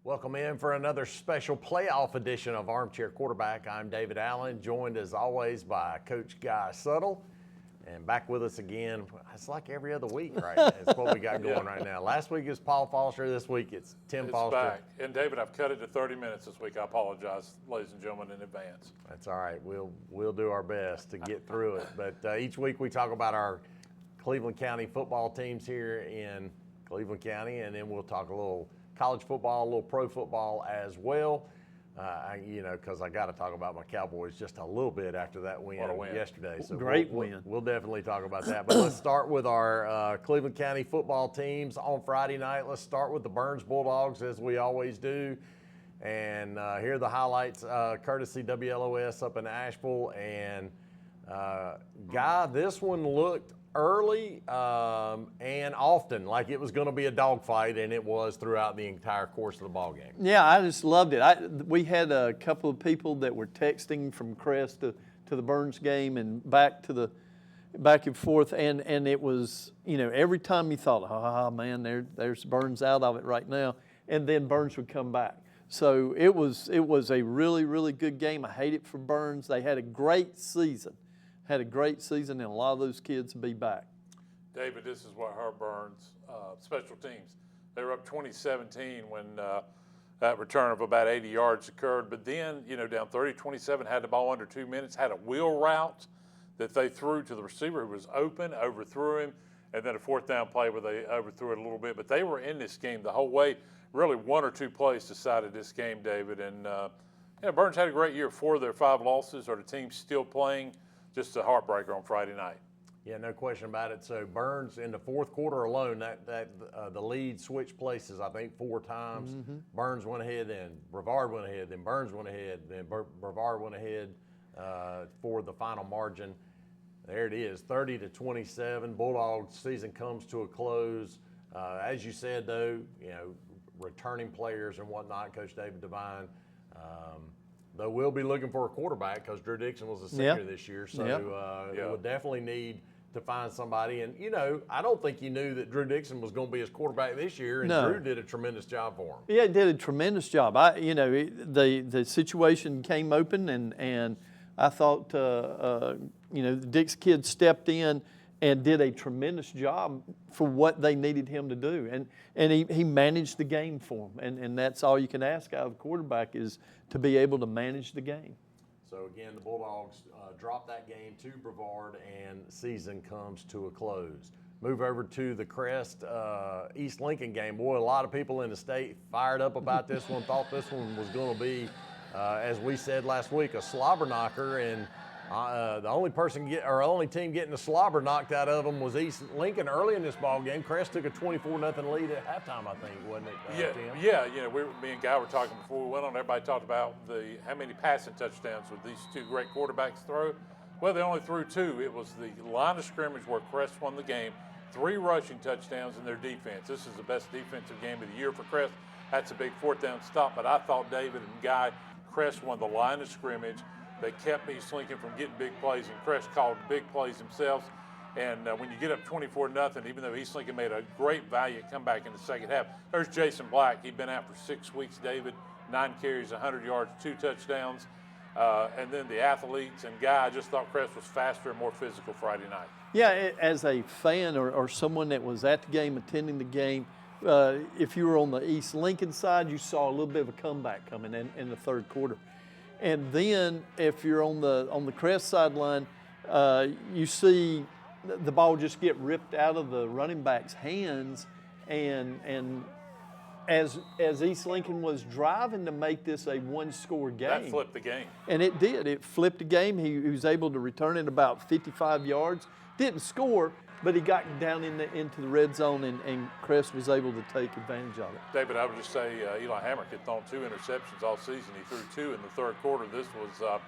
Welcome in for another special playoff edition of Armchair Quarterback. I'm David Allen, joined as always by Coach Guy Suttle. And back with us again, it's like every other week, right? It's what we got going right now. Last week it was Paul Foster. This week it's Tim Foster. Back. And David, I've cut it to 30 minutes this week. I apologize, ladies and gentlemen, in advance. That's all right. We'll do our best to get through it. But each week we talk about our Cleveland County football teams here in Cleveland County, and then we'll talk a little college football, a little pro football as well. Because I got to talk about my Cowboys just a little bit after that win yesterday. So Great win. We'll definitely talk about that. But let's start with our Cleveland County football teams on Friday night. Let's start with the Burns Bulldogs, as we always do. And here are the highlights, courtesy WLOS up in Asheville. And, Guy, this one looked early and often like it was going to be a dogfight, and it was throughout the entire course of the ball game. Yeah, I just loved it. We had a couple of people that were texting from Crest to the Burns game and back and forth, and it was, every time you thought, oh man, there's Burns out of it right now, and then Burns would come back. So it was a really, really good game. I hate it for Burns. They had a great season. And a lot of those kids will be back. David, this is what hurt Burns, special teams. They were up 2017 when that return of about 80 yards occurred. But then, down 30-27, had the ball under 2 minutes, had a wheel route that they threw to the receiver who was open, overthrew him, and then a fourth down play where they overthrew it a little bit. But they were in this game the whole way. Really, one or two plays decided this game, David. And Burns had a great year. 4 of their 5 losses are the teams still playing. Just a heartbreaker on Friday night. Yeah, no question about it. So Burns in the fourth quarter alone, the lead switched places, I think, 4 times. Mm-hmm. Burns went ahead, then Brevard went ahead, then Burns went ahead, then Brevard went ahead for the final margin. There it is, 30-27. Bulldogs season comes to a close. As you said, though, returning players and whatnot, Coach David Devine. Though we'll be looking for a quarterback because Drew Dixon was a senior this year. So we'll definitely need to find somebody. And, I don't think you knew that Drew Dixon was going to be his quarterback this year, and Drew did a tremendous job for him. Yeah, he did a tremendous job. The situation came open, and I thought, the Dix kid stepped in and did a tremendous job for what they needed him to do. And he managed the game for them. And that's all you can ask out of the quarterback is to be able to manage the game. So, again, the Bulldogs drop that game to Brevard, and season comes to a close. Move over to the Crest East Lincoln game. Boy, a lot of people in the state fired up about this one, thought this one was going to be, as we said last week, a slobber knocker. And the only team getting the slobber knocked out of them was East Lincoln early in this ball game. Crest took a 24-0 lead at halftime, I think, wasn't it? Tim? Me and Guy were talking before we went on. Everybody talked about how many passing touchdowns would these 2 great quarterbacks throw. Well, they only threw 2. It was the line of scrimmage where Crest won the game. 3 rushing touchdowns in their defense. This is the best defensive game of the year for Crest. That's a big fourth down stop. But I thought David and Guy, Crest won the line of scrimmage. They kept East Lincoln from getting big plays, and Crest called big plays themselves. And when you get up 24-0, even though East Lincoln made a great valiant comeback in the second half, there's Jason Black. He'd been out for 6 weeks, David, 9 carries, 100 yards, 2 touchdowns. And then the athletes and Guy, I just thought Crest was faster and more physical Friday night. Yeah, as a fan or someone that was at the game, attending the game, if you were on the East Lincoln side, you saw a little bit of a comeback coming in the third quarter. And then if you're on the Crest sideline, you see the ball just get ripped out of the running back's hands, and as East Lincoln was driving to make this a one-score game. That flipped the game. And it did. It flipped the game. He was able to return it about 55 yards. Didn't score, but he got down into the red zone, and Crest was able to take advantage of it. David, I would just say Eli Hamrick had thrown 2 interceptions all season. He threw 2 in the third quarter. This was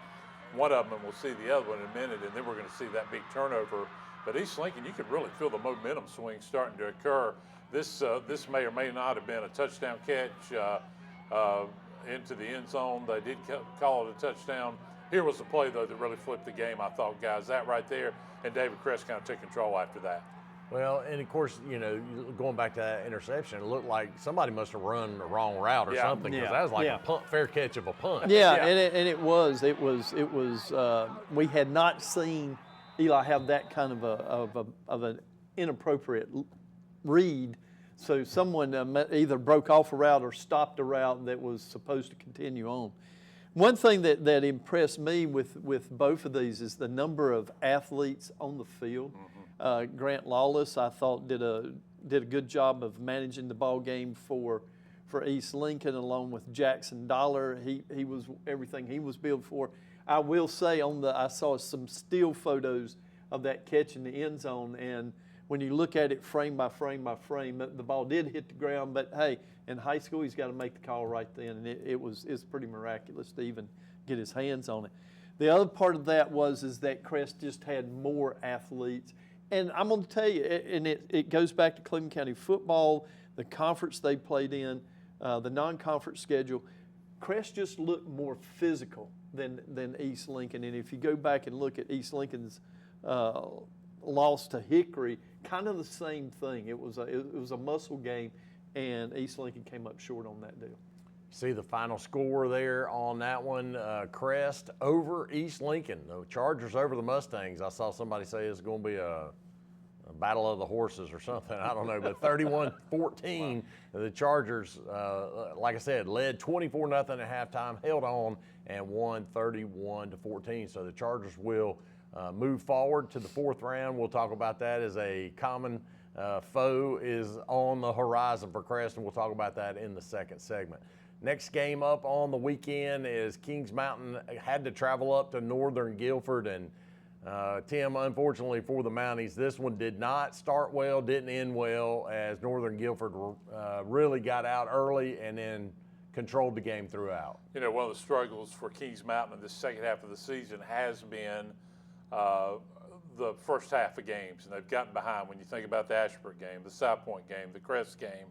one of them, and we'll see the other one in a minute, and then we're going to see that big turnover. But East Lincoln, you could really feel the momentum swing starting to occur. This may or may not have been a touchdown catch into the end zone. They did call it a touchdown. Here was the play, though, that really flipped the game, I thought, guys. That right there, and David Crest kind of took control after that. Well, and of course, going back to that interception, it looked like somebody must have run the wrong route or Yeah. something, because that was like a punt, fair catch of a punt. Yeah, and it was. We had not seen Eli have that kind of an inappropriate read. So someone either broke off a route or stopped a route that was supposed to continue on. One thing that impressed me with both of these is the number of athletes on the field. Grant Lawless, I thought, did a good job of managing the ball game for East Lincoln, along with Jackson Dollar. He was everything he was built for. I will say I saw some still photos of that catch in the end zone, and when you look at it frame by frame by frame, the ball did hit the ground. But hey, in high school, he's got to make the call right then, and it's pretty miraculous to even get his hands on it. The other part of that is that Crest just had more athletes. And I'm going to tell you, and it goes back to Cleveland County football, the conference they played in, the non-conference schedule. Crest just looked more physical than East Lincoln. And if you go back and look at East Lincoln's loss to Hickory, kind of the same thing. It was a muscle game, and East Lincoln came up short on that deal. See the final score there on that one, Crest over East Lincoln. The Chargers over the Mustangs. I saw somebody say it's going to be a battle of the horses or something. I don't know, but 31-14, the Chargers, like I said, led 24-0 at halftime, held on, and won 31-14. So the Chargers will move forward to the fourth round. We'll talk about that as a common foe is on the horizon for Crest, and we'll talk about that in the second segment. Next game up on the weekend is Kings Mountain had to travel up to Northern Guilford, and Tim, unfortunately for the Mounties, this one did not start well, didn't end well, as Northern Guilford really got out early and then controlled the game throughout. One of the struggles for Kings Mountain in the second half of the season has been the first half of games, and they've gotten behind. When you think about the Ashburn game, the South Point game, the Crest game,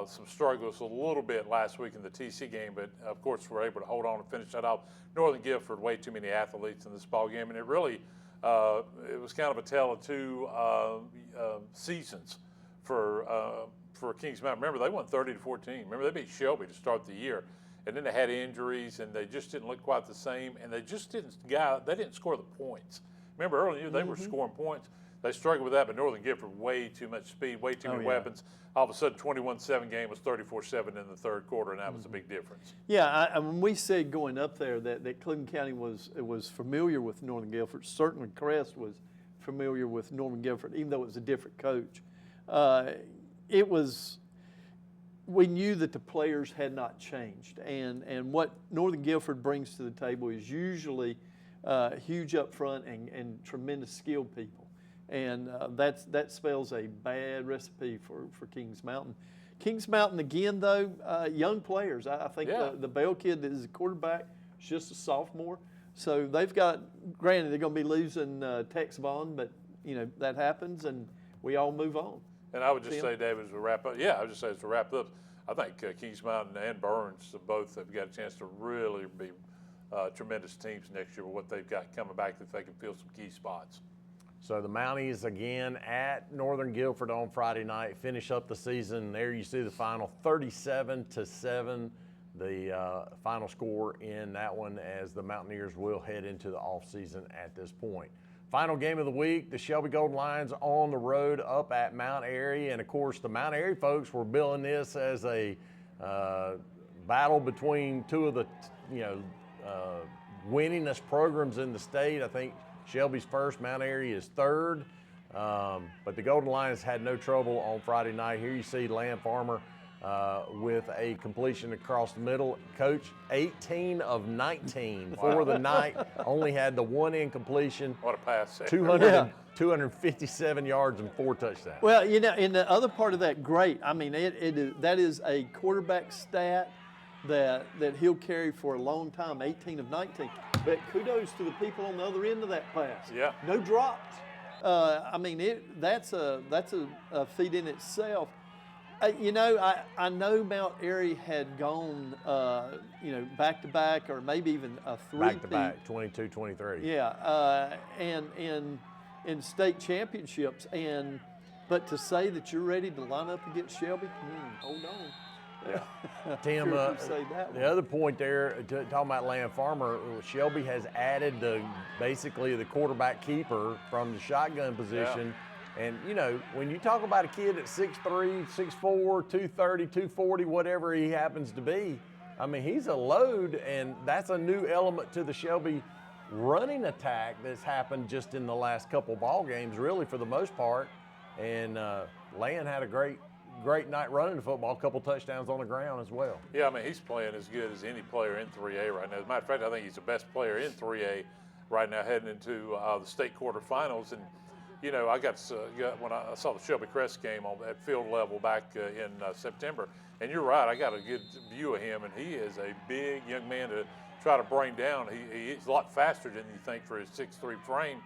some struggles a little bit last week in the TC game, but of course we're able to hold on and finish that off. Northern Guilford, way too many athletes in this ball game, and it really it was kind of a tale of two seasons for Kings Mountain. Remember, they won 30-14. Remember, they beat Shelby to start the year, and then they had injuries, and they just didn't look quite the same, and they just didn't score the points. Remember, early in the year, they were scoring points. They struggled with that, but Northern Guilford, way too much speed, way too many weapons. All of a sudden, 21-7 game was 34-7 in the third quarter, and that was a big difference. Yeah, when we said going up there that Cleveland County was familiar with Northern Guilford, certainly Crest was familiar with Northern Guilford, even though it was a different coach. We knew that the players had not changed, and what Northern Guilford brings to the table is usually huge up front and tremendous skilled people. And that spells a bad recipe for Kings Mountain. Kings Mountain, again, though, young players. I think the Bell kid that is a quarterback is just a sophomore. So they've got, granted, they're going to be losing Tex Vaughn, but, that happens, and we all move on. And I would just say, David, as we wrap up, as we wrap up, I think Kings Mountain and Burns both have got a chance to really be tremendous teams next year with what they've got coming back, if they can fill some key spots. So the Mounties again at Northern Guilford on Friday night, finish up the season. There you see the final 37-7, the final score in that one, as the Mountaineers will head into the offseason at this point. Final game of the week, the Shelby Golden Lions on the road up at Mount Airy. And of course, the Mount Airy folks were billing this as a battle between two of the winningest programs in the state. I think Shelby's first, Mount Airy is third. But the Golden Lions had no trouble on Friday night. Here you see Land Farmer with a completion across the middle. Coach, 18 of 19 for the night. Only had the one incompletion. What a pass. 257 yards and 4 touchdowns. Well, in the other part of that, great. I mean, that is a quarterback stat that he'll carry for a long time, 18 of 19. But kudos to the people on the other end of that pass. Yeah. No drops. That's a feat in itself. I know Mount Airy had gone, back-to-back or maybe even a three-peat. Back-to-back, 22-23. Yeah, and in state championships. But to say that you're ready to line up against Shelby, hold on. Tim, Sure if you say that the one. other point there, talking about Land Farmer, Shelby has added basically the quarterback keeper from the shotgun position. And, you know, when you talk about a kid at 6'3", 6'4", 230, 240, whatever he happens to be, I mean, he's a load, and that's a new element to the Shelby running attack that's happened just in the last couple ball games, really, for the most part. And Land had a great night running the football, a couple touchdowns on the ground as well. Yeah, I mean, he's playing as good as any player in 3A right now. As a matter of fact, I think he's the best player in 3A right now heading into the state quarterfinals. And, you know, when I saw the Shelby Crest game at field level back in September, and you're right, I got a good view of him, and he is a big young man to try to bring down. He's a lot faster than you think for his 6'3" frame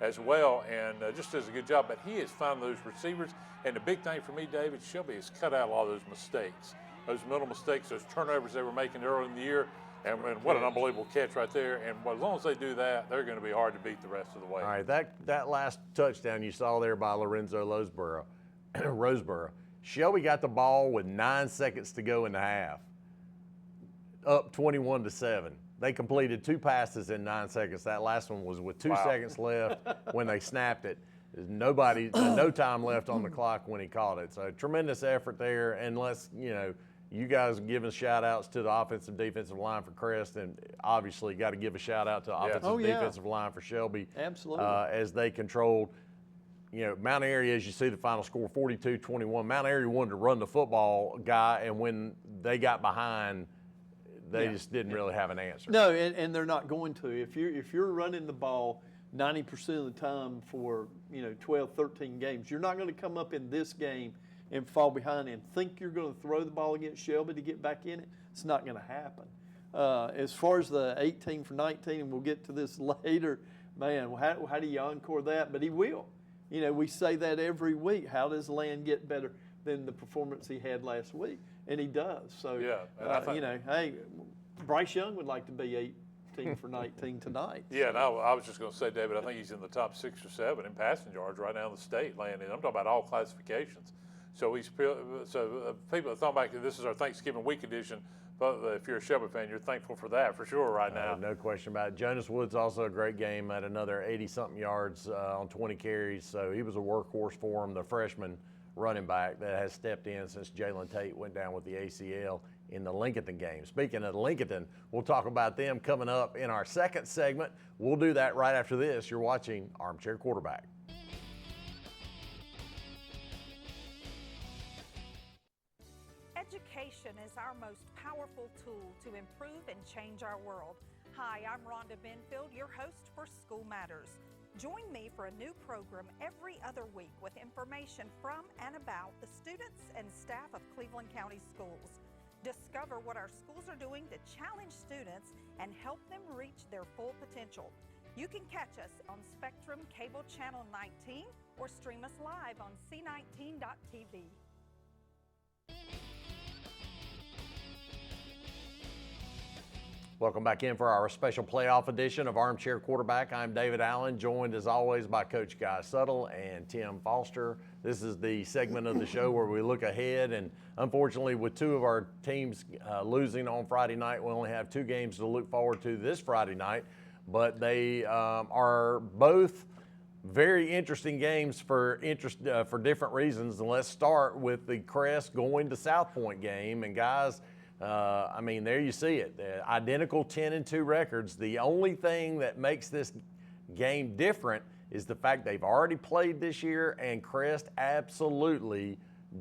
as well, and just does a good job. But he has found those receivers, and the big thing for me, David, Shelby has cut out a lot of those mistakes, those mental mistakes, those turnovers they were making early in the year, and what an unbelievable catch right there. And as long as they do that, they're going to be hard to beat the rest of the way. All right, that last touchdown you saw there by Lorenzo Roseboro, Shelby got the ball with 9 seconds to go in the half, up 21-7. They completed 2 passes in 9 seconds. That last one was with 2 seconds left when they snapped it. There's no time left on the clock when he caught it. So tremendous effort there. And you guys giving shout outs to the offensive defensive line for Crest, and obviously got to give a shout out to the offensive defensive line for Shelby. Absolutely. As they controlled, Mount Airy, as you see the final score, 42-21. Mount Airy wanted to run the football guy, and when they got behind, they just didn't really have an answer. No, and they're not going to. If you're running the ball 90% of the time for 12, 13 games, you're not going to come up in this game and fall behind and think you're going to throw the ball against Shelby to get back in it. It's not going to happen. As far as the 18 for 19, and we'll get to this later, man, how do you encore that? But he will. We say that every week. How does Land get better than the performance he had last week? And he does. So, hey, Bryce Young would like to be 18 for 19 tonight. Yeah, and I was just going to say, David, I think he's in the top 6 or 7 in passing yards right now in the state, Land. And I'm talking about all classifications. So people are talking about this is our Thanksgiving week edition. But if you're a Shelby fan, you're thankful for that for sure right now. No question about it. Jonas Woods also a great game at another 80-something yards on 20 carries. So he was a workhorse for him, the freshman running back that has stepped in since Jalen Tate went down with the ACL in the Lincoln game. Speaking of Lincoln, we'll talk about them coming up in our second segment. We'll do that right after this. You're watching Armchair Quarterback. Education is our most powerful tool to improve and change our world. Hi, I'm Rhonda Benfield, your host for School Matters. Join me for a new program every other week with information from and about the students and staff of Cleveland County Schools. Discover what our schools are doing to challenge students and help them reach their full potential. You can catch us on Spectrum Cable Channel 19 or stream us live on c19.tv. Welcome back in for our special playoff edition of Armchair Quarterback. I'm David Allen, joined as always by Coach Guy Suttle and Tim Foster. This is the segment of the show where we look ahead, and unfortunately with 2 of our teams losing on Friday night, we only have 2 games to look forward to this Friday night, but they are both very interesting games for different reasons. And let's start with the Crest going to South Point game. And guys, there you see it. Identical 10-2 records. The only thing that makes this game different is the fact they've already played this year, and Crest absolutely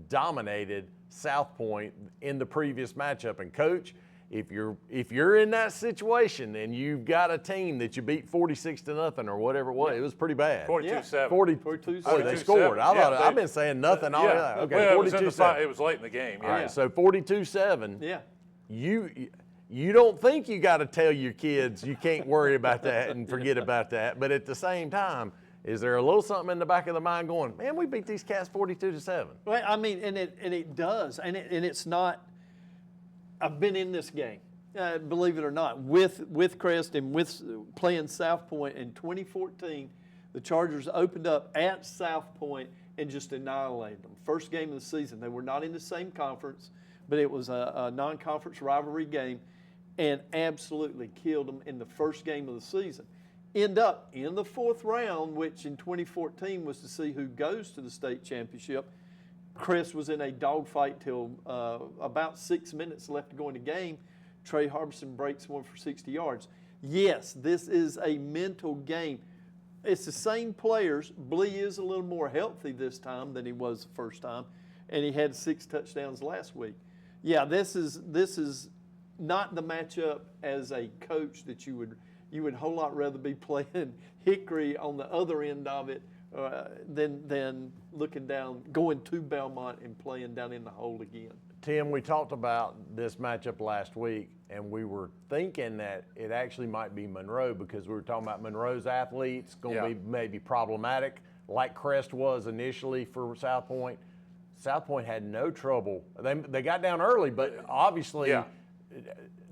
dominated South Point in the previous matchup. And Coach, if you're in that situation and you've got a team that you beat 46-0 or whatever it was, it was pretty bad. 42-7. 42-7. Oh, they scored. I've been saying nothing all day. Okay, well, 42-7. It was late in the game. All right, so 42-7. Yeah. You don't think you got to tell your kids you can't worry about that and forget about that, but at the same time, is there a little something in the back of the mind going, man, we beat these cats 42-7? Well, and it does, and it's not. I've been in this game, believe it or not, with Crest and with playing South Point in 2014. The Chargers opened up at South Point and just annihilated them. First game of the season. They were not in the same conference, but it was a non-conference rivalry game, and absolutely killed them in the first game of the season. End up in the fourth round, which in 2014 was to see who goes to the state championship. Crest was in a dogfight till about 6 minutes left to go in the game. Trey Harbison breaks one for 60 yards. Yes, this is a mental game. It's the same players. Blee is a little more healthy this time than he was the first time, and he had 6 touchdowns last week. Yeah, this is not the matchup as a coach that you would a whole lot rather be playing Hickory on the other end of it than looking down, going to Belmont and playing down in the hole again. Tim, we talked about this matchup last week, and we were thinking that it actually might be Monroe because we were talking about Monroe's athletes going to be maybe problematic, like Crest was initially for South Point. South Point had no trouble. They got down early, but obviously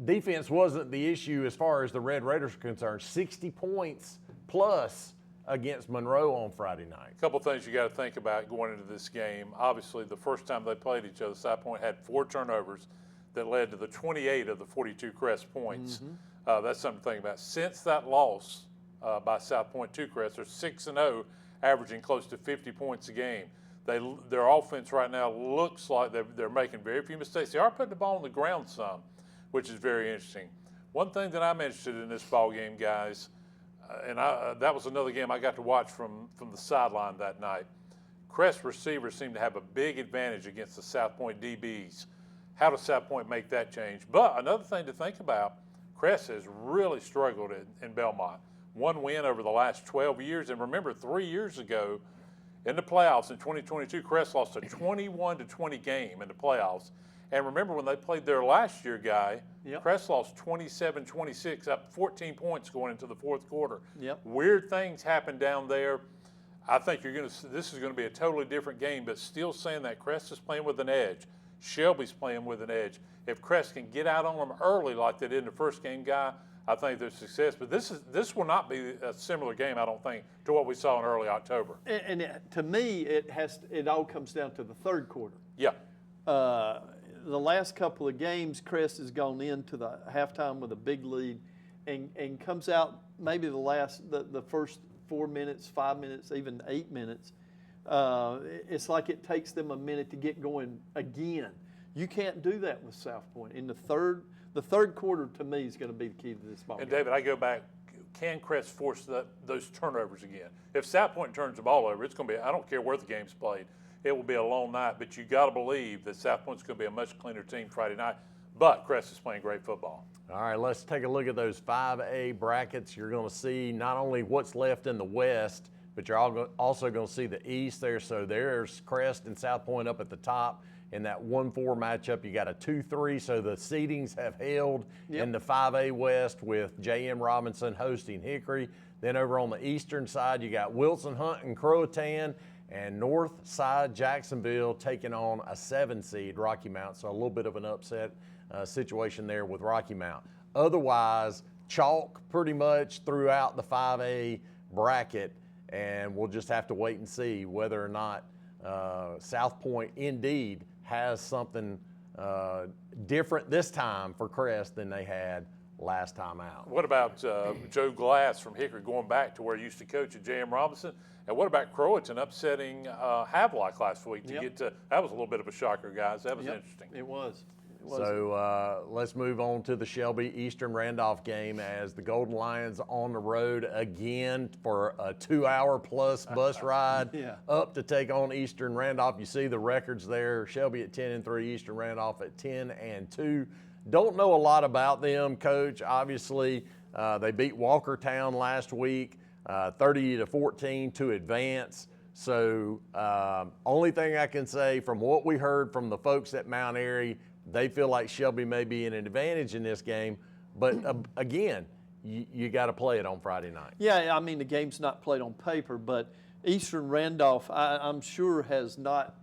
defense wasn't the issue as far as the Red Raiders are concerned. 60 points plus against Monroe on Friday night. A couple things you got to think about going into this game. Obviously, the first time they played each other, South Point had 4 turnovers that led to the 28 of the 42 Crest points. That's something to think about. Since that loss by South Point to Crest, they're 6-0, averaging close to 50 points a game. Their offense right now looks like they're making very few mistakes. They are putting the ball on the ground some, which is very interesting. One thing that I'm interested in this ball game, guys, and that was another game I got to watch from the sideline that night. Crest receivers seem to have a big advantage against the South Point DBs. How does South Point make that change? But another thing to think about, Crest has really struggled in Belmont. 1 win over the last 12 years. And remember, 3 years ago in the playoffs in 2022, Crest lost a 21-20 game in the playoffs. And remember when they played their last year guy, Crest lost 27-26, up 14 points going into the fourth quarter. Weird things happen down there. I think this is going to be a totally different game, but still saying that Crest is playing with an edge. Shelby's playing with an edge. If Crest can get out on them early like they did in the first game, guy, I think there's success. But this will not be a similar game, I don't think, to what we saw in early October. And to me, it all comes down to the third quarter. The last couple of games, Crest has gone into the halftime with a big lead and comes out maybe the first 4 minutes, 5 minutes, even 8 minutes. It's like it takes them a minute to get going again. You can't do that with South Point. In the third quarter, to me, is going to be the key to this ball game. And David, I go back. Can Crest force those turnovers again? If South Point turns the ball over, it's going to be, I don't care where the game's played, it will be a long night, but you got to believe that South Point's going to be a much cleaner team Friday night. But Crest is playing great football. All right, let's take a look at those 5A brackets. You're going to see not only what's left in the West, but you're also going to see the East there. So there's Crest and South Point up at the top. In that 1-4 matchup, you got a 2-3. So the seedings have held in the 5A West with J.M. Robinson hosting Hickory. Then over on the eastern side, you got Wilson Hunt and Croatan, and North Side Jacksonville taking on a 7 seed, Rocky Mount. So a little bit of an upset situation there with Rocky Mount. Otherwise, chalk pretty much throughout the 5A bracket, and we'll just have to wait and see whether or not South Point indeed has something different this time for Crest than they had last time out. What about Joe Glass from Hickory going back to where he used to coach at J.M. Robinson? And what about Croatan upsetting Havelock last week to get to – that was a little bit of a shocker, guys. That was interesting. It was. So let's move on to the Shelby Eastern Randolph game as the Golden Lions on the road again for a 2-hour-plus bus ride up to take on Eastern Randolph. You see the records there, Shelby at 10-3, Eastern Randolph at 10-2. Don't know a lot about them, Coach. Obviously, they beat Walkertown last week, 30-14 to advance. So only thing I can say from what we heard from the folks at Mount Airy, they feel like Shelby may be an advantage in this game. But again, you got to play it on Friday night. Yeah, I mean, the game's not played on paper, but Eastern Randolph, I'm sure has not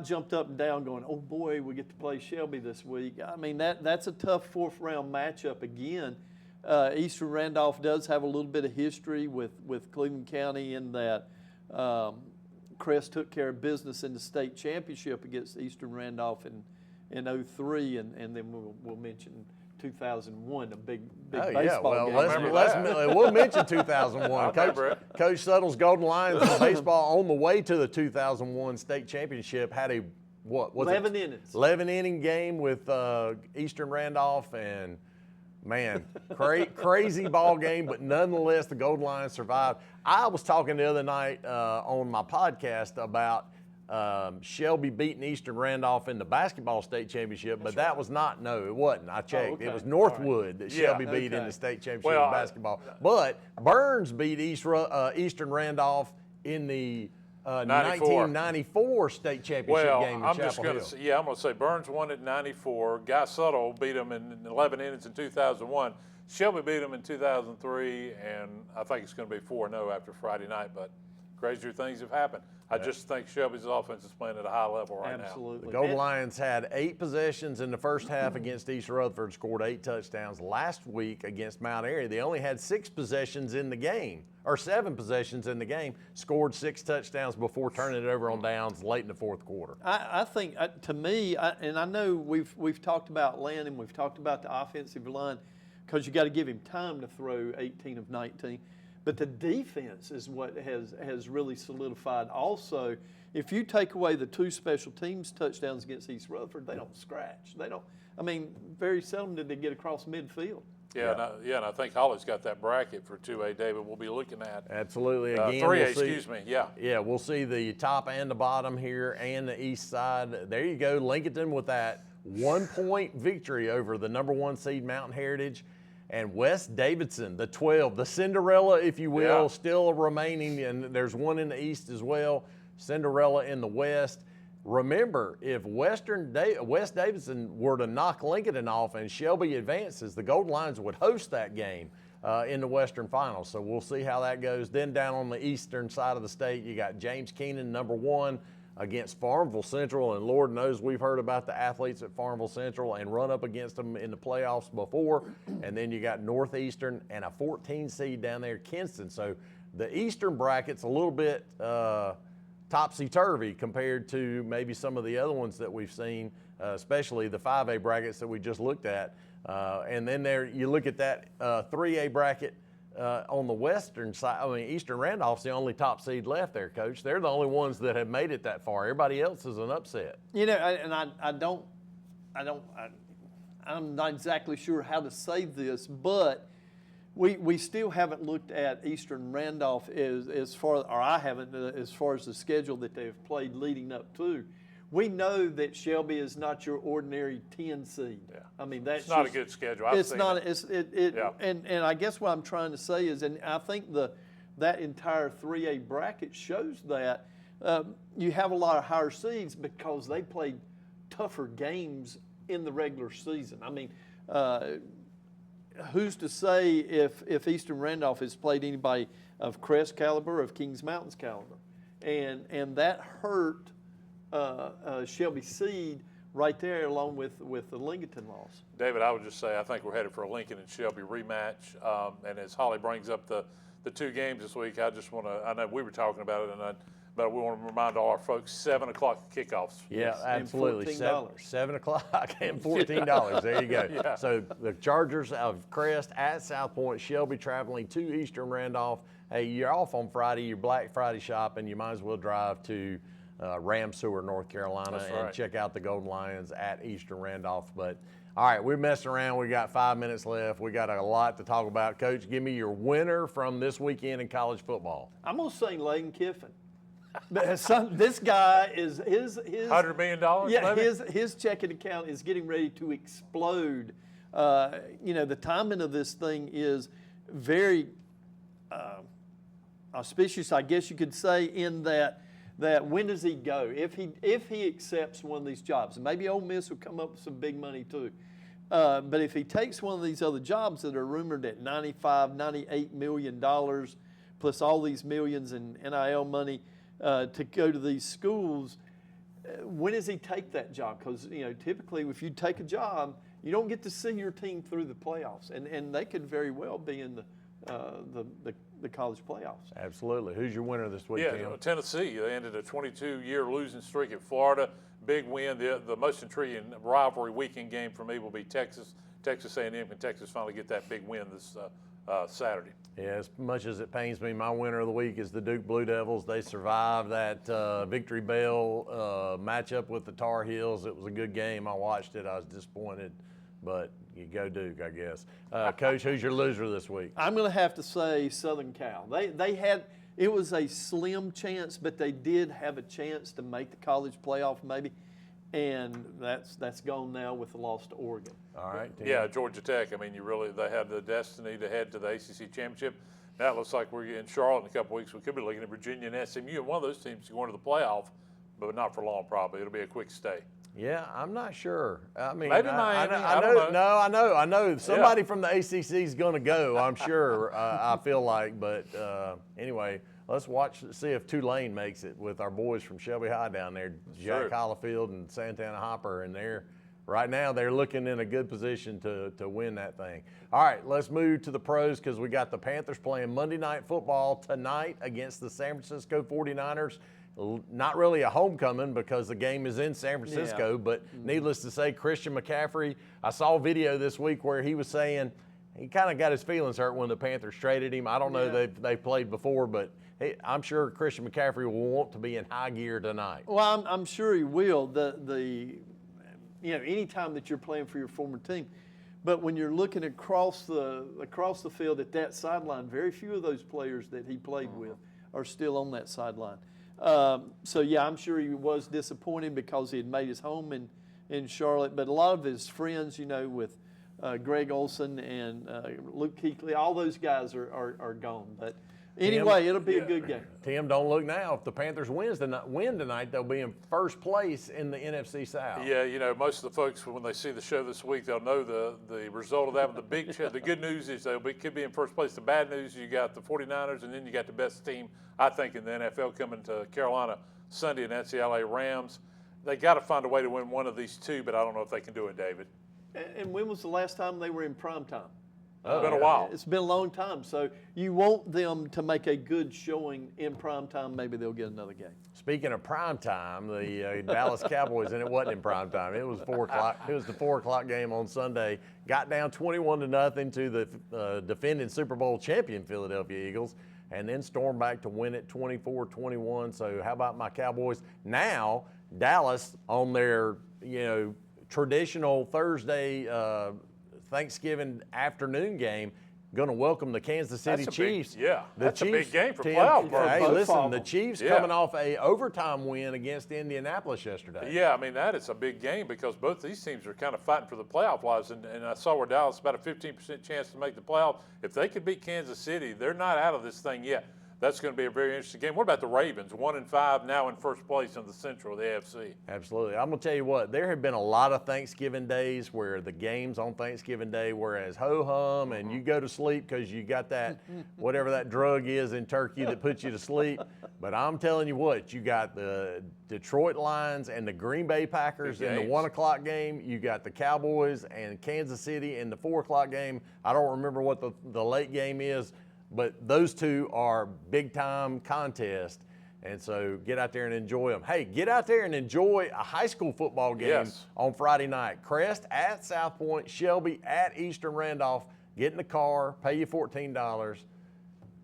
jumped up and down going, oh boy, we get to play Shelby this week. I mean, that's a tough fourth round matchup again. Eastern Randolph does have a little bit of history with Cleveland County in that Crest took care of business in the state championship against Eastern Randolph in 03, and then we'll mention 2001, a big baseball game. We'll mention 2001. Coach Suttle's Golden Lions in baseball on the way to the 2001 state championship had a 11 innings. 11-inning game with Eastern Randolph, and man, crazy ball game, but nonetheless the Golden Lions survived. I was talking the other night on my podcast about Shelby beating Eastern Randolph in the basketball state championship, but that was not, no, it wasn't. I checked. Oh, okay. It was Northwood that Shelby beat in the state championship in basketball. But Burns beat Eastern Randolph in the 1994 state championship game in Chapel Hill. I'm going to say Burns won it in 94. Guy Suttle beat him in 11 innings in 2001. Shelby beat him in 2003, and I think it's going to be 4-0 after Friday night, but crazier things have happened. I just think Shelby's offense is playing at a high level right now. Absolutely. The Golden Lions had 8 possessions in the first half against East Rutherford, scored 8 touchdowns. Last week against Mount Airy, they only had 6 possessions in the game, or 7 possessions in the game, scored 6 touchdowns before turning it over on downs late in the fourth quarter. I think, to me, and I know we've talked about Landon, we've talked about the offensive line, because you got to give him time to throw 18 of 19. But the defense is what has really solidified. Also, if you take away the 2 special teams touchdowns against East Rutherford, they don't scratch. They don't. I mean, very seldom did they get across midfield. And I think Holly's got that bracket for 2A, David, we'll be looking at. Absolutely. Again, 3A, excuse me, yeah. Yeah, we'll see the top and the bottom here and the east side. There you go, Lincolnton with that 1-point victory over the number 1 seed Mountain Heritage. And West Davidson, the 12, the Cinderella, if you will, still remaining, and there's one in the east as well, Cinderella in the west. Remember, if West Davidson were to knock Lincoln off and Shelby advances, the Golden Lions would host that game in the Western Finals. So we'll see how that goes. Then down on the eastern side of the state, you got James Keenan, number 1, against Farmville Central, and Lord knows we've heard about the athletes at Farmville Central and run up against them in the playoffs before. And then you got Northeastern and a 14 seed down there, Kinston. So the Eastern bracket's a little bit topsy-turvy compared to maybe some of the other ones that we've seen, especially the 5A brackets that we just looked at. And then there you look at that 3A bracket. On the western side, I mean, Eastern Randolph's the only top seed left there, Coach. They're the only ones that have made it that far. Everybody else is an upset. You know, I'm not exactly sure how to say this, but we still haven't looked at Eastern Randolph as far, or I haven't, as far as the schedule that they've played leading up to. We know that Shelby is not your ordinary 10 seed. Yeah. I mean, that's it's not a good schedule. It's not. And I guess what I'm trying to say is, and I think that entire 3A bracket shows that you have a lot of higher seeds because they played tougher games in the regular season. I mean, who's to say if Eastern Randolph has played anybody of Crest caliber, of Kings Mountains caliber, and that hurt Shelby seed right there, along with the Lincoln loss. David, I would just say I think we're headed for a Lincoln and Shelby rematch. And as Holly brings up the 2 games this week, I just want to, I know we were talking about it, but we want to remind all our folks, 7 o'clock kickoffs. Yeah, absolutely. $14. 7 o'clock and $14. There you go. Yeah. So the Chargers of Crest at South Point, Shelby traveling to Eastern Randolph. Hey, you're off on Friday, you're Black Friday shopping, you might as well drive to Ramseur, North Carolina, and check out the Golden Lions at Eastern Randolph. But all right, we're messing around. We got 5 minutes left. We got a lot to talk about. Coach, give me your winner from this weekend in college football. I'm gonna say Lane Kiffin. This guy is his $100 million. Yeah, maybe? his checking account is getting ready to explode. You know, the timing of this thing is very auspicious, I guess you could say, in that when does he go? If he accepts one of these jobs, and maybe Ole Miss will come up with some big money too. But if he takes one of these other jobs that are rumored at $95, $98 million, plus all these millions in NIL money to go to these schools, when does he take that job? Because, typically if you take a job, you don't get to see your team through the playoffs. And they could very well be in the college playoffs. Absolutely. Who's your winner this week, Yeah, Tim? Tennessee. They ended a 22-year losing streak at Florida. Big win. The most intriguing rivalry weekend game for me will be Texas A&M. Can Texas finally get that big win this Saturday? Yeah, as much as it pains me, my winner of the week is the Duke Blue Devils. They survived that Victory Bell matchup with the Tar Heels. It was a good game. I watched it. I was disappointed, but you go Duke, I guess. Coach, who's your loser this week? I'm going to have to say Southern Cal. They had – it was a slim chance, but they did have a chance to make the college playoff maybe, and that's gone now with the loss to Oregon. All right, Tim. Yeah, Georgia Tech. I mean, they had the destiny to head to the ACC championship. Now it looks like we're in Charlotte in a couple weeks. We could be looking at Virginia and SMU, and one of those teams going to the playoff, but not for long probably. It'll be a quick stay. Yeah, I'm not sure. I mean, Maybe Miami. I don't know. No, I know. Somebody from the ACC is going to go. I'm sure. I feel like, but anyway, let's see if Tulane makes it with our boys from Shelby High down there, Jack Hollifield and Santana Hopper, and right now they're looking in a good position to win that thing. All right, let's move to the pros because we got the Panthers playing Monday Night Football tonight against the San Francisco 49ers. Not really a homecoming because the game is in San Francisco, but needless to say, Christian McCaffrey, I saw a video this week where he was saying he kind of got his feelings hurt when the Panthers traded him. I don't know they played before, but I'm sure Christian McCaffrey will want to be in high gear tonight. Well, I'm sure he will. Anytime that you're playing for your former team, but when you're looking across the field at that sideline, very few of those players that he played with are still on that sideline. I'm sure he was disappointed because he had made his home in Charlotte. But a lot of his friends, with Greg Olson and Luke Kuechly, all those guys are gone. But anyway, it'll be a good game. Tim, don't look now. If the Panthers win tonight, they'll be in first place in the NFC South. Yeah, most of the folks, when they see the show this week, they'll know the result of that. But the good news is could be in first place. The bad news, you got the 49ers, and then you got the best team, I think, in the NFL coming to Carolina Sunday, and that's the LA Rams. They got to find a way to win one of these two, but I don't know if they can do it, David. And when was the last time they were in prime time? It's been a while. It's been a long time. So you want them to make a good showing in prime time. Maybe they'll get another game. Speaking of prime time, the Dallas Cowboys, and it wasn't in prime time. It was 4 o'clock. It was the 4 o'clock game on Sunday. Got down 21-0 to the defending Super Bowl champion Philadelphia Eagles, and then stormed back to win it 24-21. So how about my Cowboys? Now Dallas on their traditional Thursday Thanksgiving afternoon game, going to welcome the Kansas City Chiefs. That's a big game for playoff. Hey, listen, the Chiefs coming off a overtime win against Indianapolis yesterday. Yeah, I mean, that is a big game because both these teams are kind of fighting for the playoff lives. And I saw where Dallas about a 15% chance to make the playoff. If they could beat Kansas City, they're not out of this thing yet. That's going to be a very interesting game. What about the Ravens? 1-5, now in first place in the Central, the AFC. Absolutely. I'm going to tell you what, there have been a lot of Thanksgiving days where the game's on Thanksgiving Day, whereas ho-hum and you go to sleep because you got that, whatever that drug is in turkey that puts you to sleep. But I'm telling you what, you got the Detroit Lions and the Green Bay Packers in the 1 o'clock game. You got the Cowboys and Kansas City in the 4 o'clock game. I don't remember what the late game is. But those two are big-time contests, and so get out there and enjoy them. Hey, get out there and enjoy a high school football game on Friday night. Crest at South Point, Shelby at Eastern Randolph. Get in the car, pay you $14.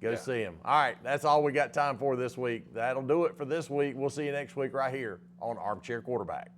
Go see them. All right, that's all we got time for this week. That'll do it for this week. We'll see you next week right here on Armchair Quarterback.